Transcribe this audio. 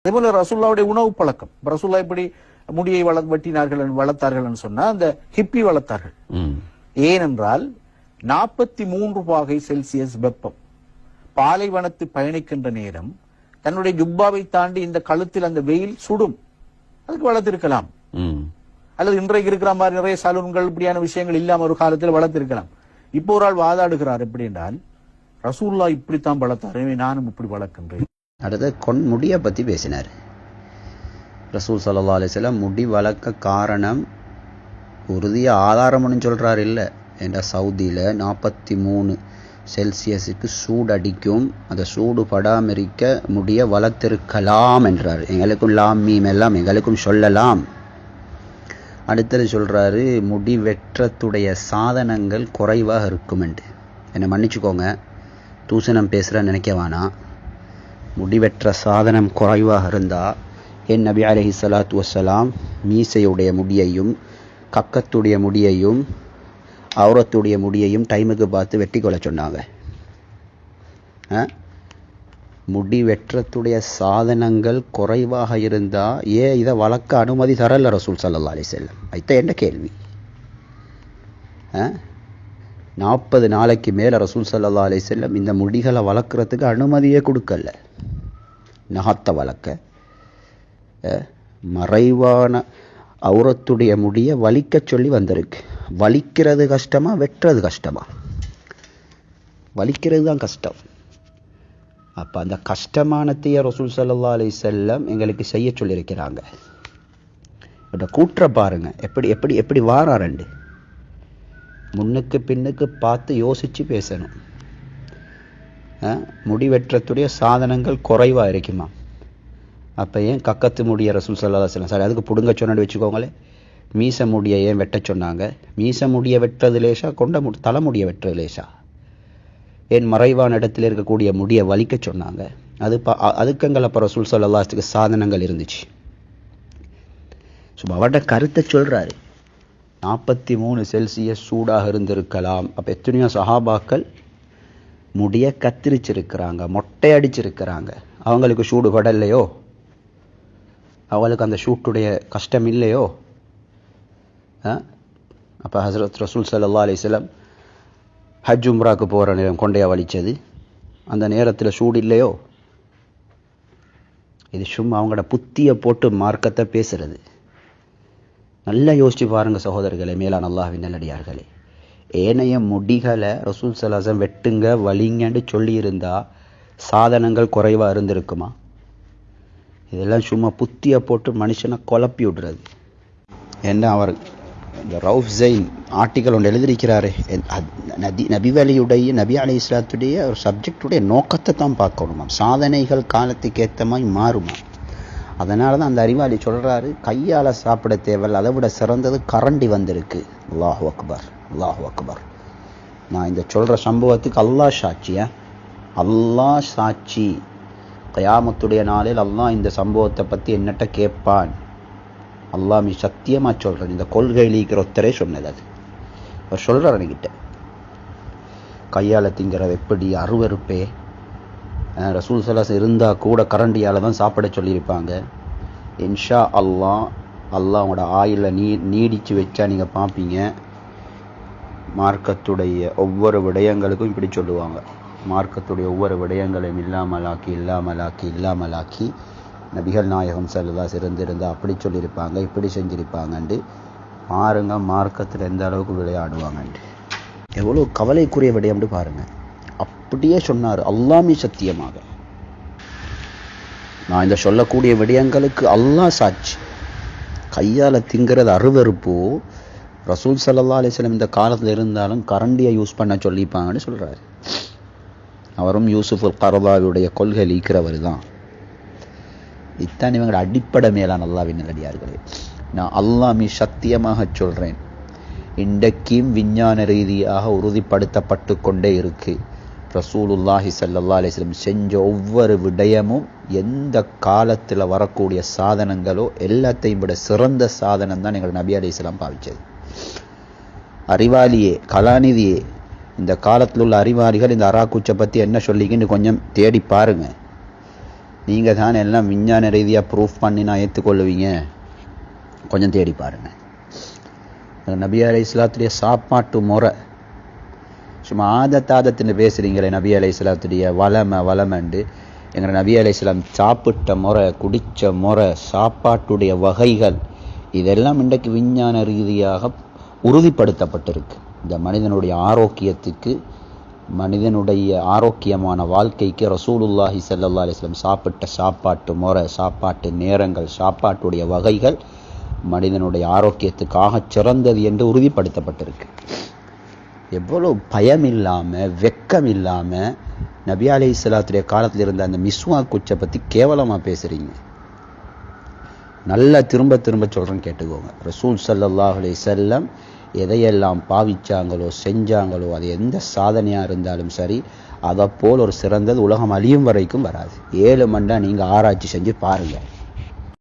அதேபோல ரசூல்லாவுடைய உணவு பழக்கம், ரசூல்லா இப்படி முடியை வளர்த்தார்கள் சொன்னா அந்த ஹிப்பி வளர்த்தார்கள். ஏனென்றால் 43 பாகை செல்சியஸ் வெப்பம், பாலைவனத்து பயணிக்கின்ற நேரம் தன்னுடைய ஜுப்பாவை தாண்டி இந்த கழுத்தில் அந்த வெயில் சுடும், அதுக்கு வளர்த்திருக்கலாம். அல்லது இன்றைக்கு இருக்கிற மாதிரி நிறைய சலூன்கள் இப்படியான விஷயங்கள் இல்லாம ஒரு காலத்தில் வளர்த்திருக்கலாம். இப்போ ஒரு ஆள் வாதாடுகிறார் எப்படி என்றால் ரசூல்லா இப்படித்தான் வளர்த்தார், நானும் இப்படி வளர்க்கின்றேன். அடுத்த முடியை பற்றி பேசினார். ரசூல் ஸல்லல்லாஹு அலைஹி வஸல்லம் முடி வளர்க்க காரணம் உறுதியாக ஆதாரம்னு சொல்கிறார் இல்லை. என்ற சவுதியில் 43 செல்சியஸுக்கு சூடு அடிக்கும், அந்த சூடு படாமரிக்க முடிய வளர்த்திருக்கலாம் என்றார். எங்களுக்கும் லாம் மீம் எல்லாம் எங்களுக்கும் சொல்லலாம். அடுத்தது சொல்கிறாரு முடி வெற்றத்துடைய சாதனங்கள் குறைவாக இருக்கும் என்று. என்னை மன்னிச்சுக்கோங்க, தூசணம் பேசுகிறேன்னு நினைக்க வேணாம். முடிவெற்ற சாதனம் குறைவாக இருந்தால் என் நபி அலைஹிஸ்ஸலாத்து வஸ்ஸலாம் மீசையுடைய முடியையும் கக்கத்துடைய முடியையும் அவுரத்துடைய முடியையும் டைமுக்கு பார்த்து வெட்டி கொள்ள சொன்னாங்க. முடி வெற்றத்துடைய சாதனங்கள் குறைவாக இருந்தால் ஏன் இதை வளர்க்க அனுமதி தரல ரசூல் ஸல்லல்லாஹு அலைஹி வஸல்லம்? ஐத்த என்ன கேள்வி? 40 நாளைக்கு மேலே ரசூல் ஸல்லல்லாஹு அலைஹி வஸல்லம் இந்த முடிகளை வளர்க்குறதுக்கு அனுமதியே கொடுக்கல. நகத்தை வளர்க்க மறைவான அவுரத்துடைய முடியை வலிக்க சொல்லி வந்திருக்கு. வலிக்கிறது கஷ்டமா வெட்டுறது கஷ்டமா? வலிக்கிறது தான் கஷ்டம். அப்போ அந்த கஷ்டமானத்தையே ரசூல் ஸல்லல்லாஹு அலைஹி வஸல்லம் எங்களுக்கு செய்ய சொல்லியிருக்கிறாங்க. கூற்ற பாருங்க எப்படி எப்படி எப்படி வாராரண்டு. முன்னுக்கு பின்னுக்கு பார்த்து யோசித்து பேசணும். முடிவெற்றத்துடைய சாதனங்கள் குறைவாக இருக்குமா? அப்போ ஏன் கக்கத்து முடிய ரசூல் ஸல்லல்லாஹு அலைஹி வஸல்லம் சரி அதுக்கு பிடுங்க சொன்னு வச்சுக்கோங்களே. மீச முடியை ஏன் வெட்ட சொன்னாங்க? மீச முடிய வெட்டுறது லேசா, தலைமுடியை வெட்டுறது லேசா? ஏன் மறைவான இடத்துல இருக்கக்கூடிய முடியை வலிக்க சொன்னாங்க? அதுக்கங்கள் அப்போ ரசூல் ஸல்லல்லாஹு அலைஹி வஸல்லம் சாதனங்கள் இருந்துச்சு. ஸோ அவட கருத்தை சொல்கிறாரு. 43 செல்சியஸ் சூடாக இருந்திருக்கலாம். அப்போ எத்தனையோ சஹாபாக்கள் முடிய கத்திரிச்சிருக்கிறாங்க, மொட்டை அடிச்சிருக்கிறாங்க. அவங்களுக்கு சூடு படலையோ? அவங்களுக்கு அந்த ஷூட்டுடைய கஷ்டம் இல்லையோ? அப்போ ஹஸரத் ரசூல் ஸல்லல்லாஹு அலைஹி வஸல்லம் ஹஜ் உம்ராக்கு போகிற நேரம் கொண்டையா வலிச்சது, அந்த நேரத்தில் சூடு இல்லையோ? இது சும்மா அவங்களோட புத்தியை போட்டு மார்க்கத்தை பேசுறது. நல்லா யோசிச்சு பாருங்க சகோதரர்களே, மேலான அல்லாஹ்வின் நல்லடியார்களே. ஏனைய முடிகளை ரசூல் ஸல்லல்லாஹு அலைஹி வஸல்லம் வெட்டுங்க வலிங்கன்னு சொல்லியிருந்தா சாதனங்கள் குறைவாக இருந்திருக்குமா? இதெல்லாம் சும்மா புத்தியை போட்டு மனுஷனை குழப்பி விடுறது. ஏன்னா அவர் இந்த ரவுஃப் ஜெயின் ஆர்டிக்கல் ஒன்று எழுதியிருக்கிறாரு. நபிவலியுடைய நபி அலைஹிஸ்ஸலாத்துடைய ஒரு சப்ஜெக்டுடைய நோக்கத்தை தான் பார்க்கணுமா. சாதனைகள் காலத்துக்கு ஏற்ற மாதிரி மாறுமா. அதனால தான் அந்த அறிவாளி சொல்கிறாரு, கையால் சாப்பிட தேவையில்லை, அதை விட சிறந்தது கரண்டி வந்திருக்கு. அல்லாஹு அக்பர், அல்லாஹு அக்பர். நான் இந்த சொல்கிற சம்பவத்துக்கு அல்லாஹ் சாட்சியா, அல்லாஹ் சாட்சி. கயாமத்துடைய நாளில் அல்லாஹ் இந்த சம்பவத்தை பற்றி என்னட்ட கேட்பான். அல்லாஹ் மீ சத்தியமாக சொல்கிறேன். இந்த கொள்கையில் இருக்கிற ஒருத்தரே சொன்னது. அது அவர் சொல்கிறார் என்கிட்ட. கையால் திங்கிறது எப்படி அருவருப்பே. ரசூல் ஸல்லல்லாஹு அலைஹி இருந்தால் கூட கரண்டியால் தான் சாப்பிட சொல்லியிருப்பாங்க. இன்ஷா அல்லாஹ் அவங்களோட ஆயில நீடித்து வச்சா நீங்கள் பார்ப்பீங்க. மார்க்கத்துடைய ஒவ்வொரு விடயங்களுக்கும் இப்படி சொல்லுவாங்க. மார்க்கத்துடைய ஒவ்வொரு விடயங்களையும் இல்லாமலாக்கி நபிகள் நாயகம் ஸல்லல்லாஹு அலைஹி இருந்திருந்தால் அப்படி சொல்லியிருப்பாங்க, இப்படி செஞ்சிருப்பாங்கன்ட்டு பாருங்க. மார்க்கத்தில் எந்த அளவுக்கு விளையாடுவாங்கன்ட்டு எவ்வளோ கவலைக்குரிய விடயம்னு பாருங்கள். அப்படியே சொன்னார் அல்லாஹ் சத்தியமாக. நான் இந்த சொல்லக்கூடிய விடயங்களுக்கு அல்லாஹ் சாட்சி. கையால் திங்கிறது அருவருப்போ ரசூல் ஸல்லல்லாஹு அலைஹி வஸல்லம் இந்த காலத்தில் இருந்தாலும் கரண்டியை யூஸ் பண்ண சொல்லிப்பாங்கன்னு சொல்கிறாரு. அவரும் யூசுஃபுல் கர்தாவியுடைய கொள்கை ஈக்கிறவர் தான். இத்தான் இவங்களோட அடிப்படை மேலான அல்லாஹ்வின் நல்லடியார்களே. நான் அல்லாஹ் சத்தியமாக சொல்கிறேன், இன்றைக்கும் விஞ்ஞான ரீதியாக உறுதிப்படுத்தப்பட்டு கொண்டே இருக்கு. ரசூலுல்லாஹி ஸல்லல்லாஹு அலைஹி வஸல்லம் செஞ்ச ஒவ்வொரு விடயமும் எந்த காலத்தில் வரக்கூடிய சாதனங்களோ எல்லாத்தையும் விட சிறந்த சாதனம் தான் எங்கள் நபி அலைஹிஸ்ஸலாம் பாவிச்சது. அறிவாளியே, கலாநிதியே, இந்த காலத்தில் உள்ள அறிவாளிகள் இந்த அராக்குச்சை பற்றி என்ன சொல்லிக்கின்னு கொஞ்சம் தேடி பாருங்க. நீங்க தான் எல்லாம் விஞ்ஞான ரீதியா ப்ரூஃப் பண்ணி நான் ஏற்றுக்கொள்ளுவீங்க. கொஞ்சம் தேடி பாருங்க. நபி அலைஹிஸ்ஸலாத்துடைய சாப்பாட்டு முறை சும்மா ஆதத்தாதத்துன்னு பேசுறீங்களே, நபி அலைஹிஸ்ஸலாத்துடைய வளமண்டு எங்க நபி அலைஹிஸ்ஸலாம் சாப்பிட்ட முறை, குடிச்ச முறை, சாப்பாட்டுடைய வகைகள் இதெல்லாம் இன்றைக்கு விஞ்ஞான ரீதியாக உறுதிப்படுத்தப்பட்டிருக்கு. இந்த மனிதனுடைய ஆரோக்கியத்துக்கு, மனிதனுடைய ஆரோக்கியமான வாழ்க்கைக்கு ரசூலுல்லாஹி ஸல்லல்லாஹு அலைஹி வஸல்லம் சாப்பிட்ட சாப்பாட்டு முறை, சாப்பாட்டு நேரங்கள், சாப்பாட்டுடைய வகைகள் மனிதனுடைய ஆரோக்கியத்துக்காக சிறந்தது என்று உறுதிப்படுத்தப்பட்டிருக்கு. எவ்வளவு பயம் இல்லாம, வெக்கம் இல்லாம நபி அலைஹிஸ்ஸலாத்துடைய காலத்தில் இருந்த அந்த மிஸ்வாக் குச்சை பத்தி கேவலமா பேசுறீங்க. நல்லா திரும்ப திரும்ப சொல்றேன், கேட்டுக்கோங்க. ரசூல் ஸல்லல்லாஹு அலைஹி வஸல்லம் எதையெல்லாம் பாவிச்சாங்களோ, செஞ்சாங்களோ, அது எந்த சாதனையா இருந்தாலும் சரி, அதை போல் ஒரு சிறந்தது உலகம் அழியும் வரைக்கும் வராது. 7 மண்டா நீங்க ஆராய்ச்சி செஞ்சு பாருங்க.